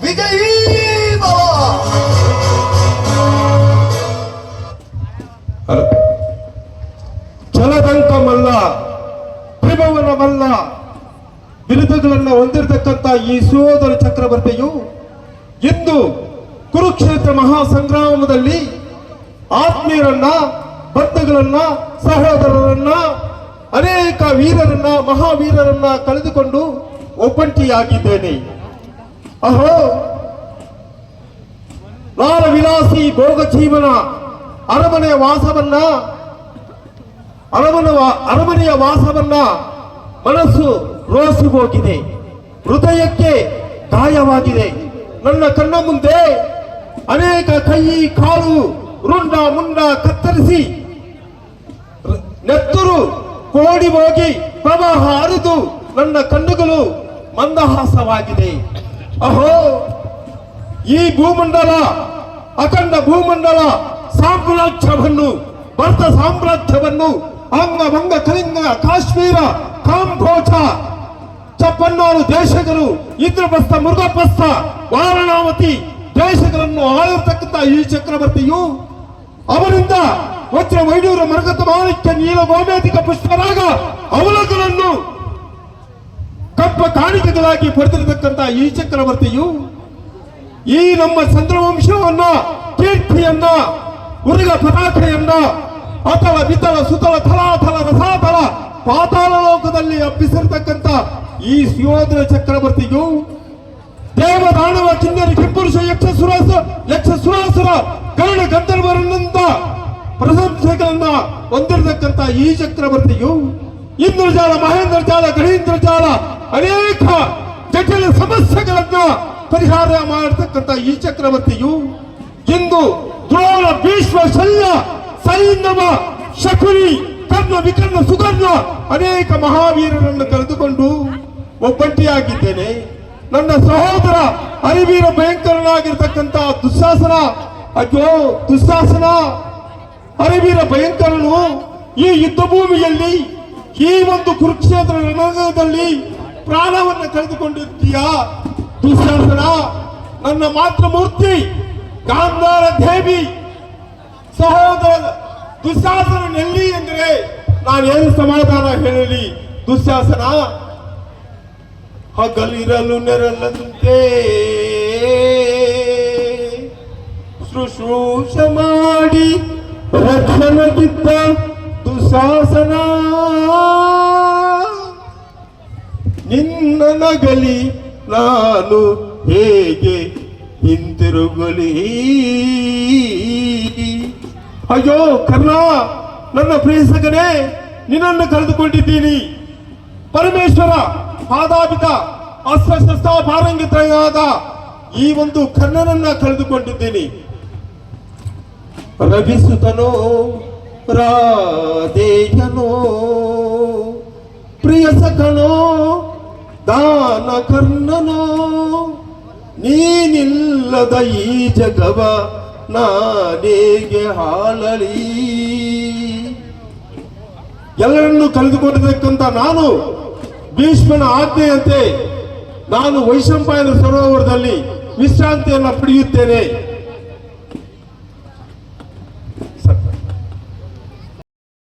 ವಿಜಯೀ ಭವ. ಛಲದಂಕ ಮಲ್ಲ, ತ್ರಿಭುವನ ಮಲ್ಲ ಬಿರುದುಗಳನ್ನು ಹೊಂದಿರತಕ್ಕಂಥ ಈ ಸೋದರ ಚಕ್ರವರ್ತಿಯು ಇಂದು ಕುರುಕ್ಷೇತ್ರ ಮಹಾಸಂಗ್ರಾಮದಲ್ಲಿ ಆತ್ಮೀಯರನ್ನ, ಬಂಧುಗಳನ್ನ, ಸಹೋದರರನ್ನ, ಅನೇಕ ವೀರರನ್ನ, ಮಹಾವೀರರನ್ನ ಕಳೆದುಕೊಂಡು ಒಬ್ಬಂಟಿಯಾಗಿದ್ದೇನೆ. ಅಹೋ, ಲಾಲ ವಿಲಾಸಿ ಭೋಗ ಜೀವನ ಅರಮನೆಯ ವಾಸವನ್ನ ಮನಸ್ಸು ರೋಸಿ ಹೋಗಿದೆ, ಹೃದಯಕ್ಕೆ ಗಾಯವಾಗಿದೆ. ನನ್ನ ಕಣ್ಣ ಮುಂದೆ ಅನೇಕ ಕೈ ಕಾಲು ರುಂಡ ಮುಂಡ ಕತ್ತರಿಸಿ ನೆತ್ತರು ಕೋಡಿ ಹೋಗಿ ಪ್ರವಾಹ ಹರಿದು ನನ್ನ ಕಣ್ಣುಗಳು ಮಂದಹಾಸವಾಗಿದೆ. ಅಹೋ, ಈ ಭೂಮಂಡಲ, ಅಖಂಡ ಭೂಮಂಡಲ ಸಾಮ್ರಾಜ್ಯವನ್ನು, ಭರತ ಸಾಮ್ರಾಜ್ಯವನ್ನು ಅಂಗ ಕಲಿಂಗ, ಕಾಶ್ಮೀರ, ಕಾಂಬೋಜ, ಚಪ್ಪನ್ನಾರು ದೇಶಗಳು, ಇಂದ್ರಪ್ರಸ್ಥ, ಮೃಗಪ್ರಸ್ಥ, ವಾರಣಾವತಿ ದೇಶಗಳನ್ನು ಆಳಿರತಕ್ಕಂಥ ಈ ಚಕ್ರವರ್ತಿಯು ಅವರಿಂದ ವಜ್ರ ವೈಡೂರ ಮರಗತ ಮಾಣಿಕ್ಯ ನೀಲ ಗೋಮೇಧಿಕ ಪುಷ್ಪರಾಗ ಅವಲಗಳನ್ನು ಕಪ್ಪ ಕಾಣಿಕೆಗಳಾಗಿ ಪಡೆದಿರತಕ್ಕಂಥ ಈ ಚಕ್ರವರ್ತಿಯು ಈ ನಮ್ಮ ಚಂದ್ರವಂಶವನ್ನ, ಕೀರ್ತಿಯನ್ನ, ಉರುಗ ಪತಾಕೆಯನ್ನ ಅತಳ ಬಿತಳ ಸುತಳ ಥಲಾಥಲ ರಸಾತಳ ಪಾತಾಳ ಲೋಕದಲ್ಲಿ ಹಬ್ಬಿಸಿರತಕ್ಕಂಥ ಈ ಸುಯೋಧನ ಚಕ್ರವರ್ತಿಯು ದೇವ ದಾನವ ಕಿನ್ನರಿ ಕಿಂಪುರುಷ ಯಕ್ಷ ಸುರಾಸುರ ಗರುಡ ಗಂಧರ್ವರನ್ನಿಂದ ಪ್ರಶಂಸೆಗಳನ್ನ ಹೊಂದಿರತಕ್ಕಂಥ ಈ ಚಕ್ರವರ್ತಿಯು ಇಂದ್ರಜಾಲ, ಮಹೇಂದ್ರ ಜಾಲ, ಗಣೇಂದ್ರ ಜಾಲ, ಅನೇಕ ಜಟಿಲ ಸಮಸ್ಯೆಗಳನ್ನ ಪರಿಹಾರ ಮಾಡತಕ್ಕಂಥ ಈ ಚಕ್ರವರ್ತಿಯು ಇಂದು ದ್ರೋಣ, ಭೀಷ್ಮ, ಶಲ್ಯ, ಸೈಂಧವ, ಶಕುನಿ, ಕರ್ಣ, ವಿಕರ್ಣ, ಸುಕರ್ಣ ಅನೇಕ ಮಹಾವೀರರನ್ನು ಕರೆದುಕೊಂಡು ಒಬ್ಬಂಟಿಯಾಗಿದ್ದೇನೆ. ನನ್ನ ಸಹೋದರ ಹರಿವೀರ ಭಯಂಕರನಾಗಿರ್ತಕ್ಕಂಥ ದುಶ್ಯಾಸನ, ಅಯ್ಯೋ ದುಶ್ಯಾಸನ, ಹರಿವೀರ ಭಯಂಕರನು ಈ ಯುದ್ಧ ಭೂಮಿಯಲ್ಲಿ, ಈ ಒಂದು ಕುರುಕ್ಷೇತ್ರ ರಣದಲ್ಲಿ ಪ್ರಾಣವನ್ನು ಕಳೆದುಕೊಂಡಿರ್ತೀಯಾ ದುಶ್ಯಾಸನ? ನನ್ನ ಮಾತೃಮೂರ್ತಿ ಗಾಂಧಾರ ದೇವಿ ಸಹೋದರ ದುಶ್ಯಾಸನೆಲ್ಲಿ ಎಂದರೆ ನಾನೇನು ಸಮಾಧಾನ ಹೇಳಲಿ ದುಶ್ಯಾಸನ? ಹಗಲಿರಲು ನೆರಳಂತೆ ಶುಶ್ರೂಷ ಮಾಡಿ ರಕ್ಷಣಗಿದ್ದ ದುಶ್ಯಾಸನ ನಿನ್ನ ನಗಲಿ ನಾನು ಹೇಗೆ ಹಿಂತಿರುಗಲಿ? ಅಯ್ಯೋ ಕರ್ಣ, ನನ್ನ ಪ್ರೇಸಕನೇ, ನಿನ್ನನ್ನು ಕಳೆದುಕೊಂಡಿದ್ದೀನಿ. ಪರಮೇಶ್ವರ ಪಾದಾಪಿತ ಅಸ್ತ್ರಶಸ್ತ್ರ ಪಾರಂಗಿತನಾದ ಈ ಒಂದು ಕರ್ಣನನ್ನ ಕಳೆದುಕೊಂಡಿದ್ದೀನಿ. ರವಿಸುತನೋ ರಾಧೇಯನೋ ಪ್ರಿಯ ಸಖನೋ ದಾನ ಕರ್ಣನೋ ನೀನಿಲ್ಲದ ಈ ಜಗವ ನಾನೇಗೆ ಹಾಳಲಿ? ಎಲ್ಲರನ್ನು ಕಳೆದುಕೊಂಡಿರತಕ್ಕಂಥ ನಾನು ಭೀಷ್ಮನ ಆಜ್ಞೆಯಂತೆ ನಾನು ವೈಶಂಪಾಯನ ಸರೋವರದಲ್ಲಿ ವಿಶ್ರಾಂತಿಯನ್ನು ಪಡೆಯುತ್ತೇನೆ.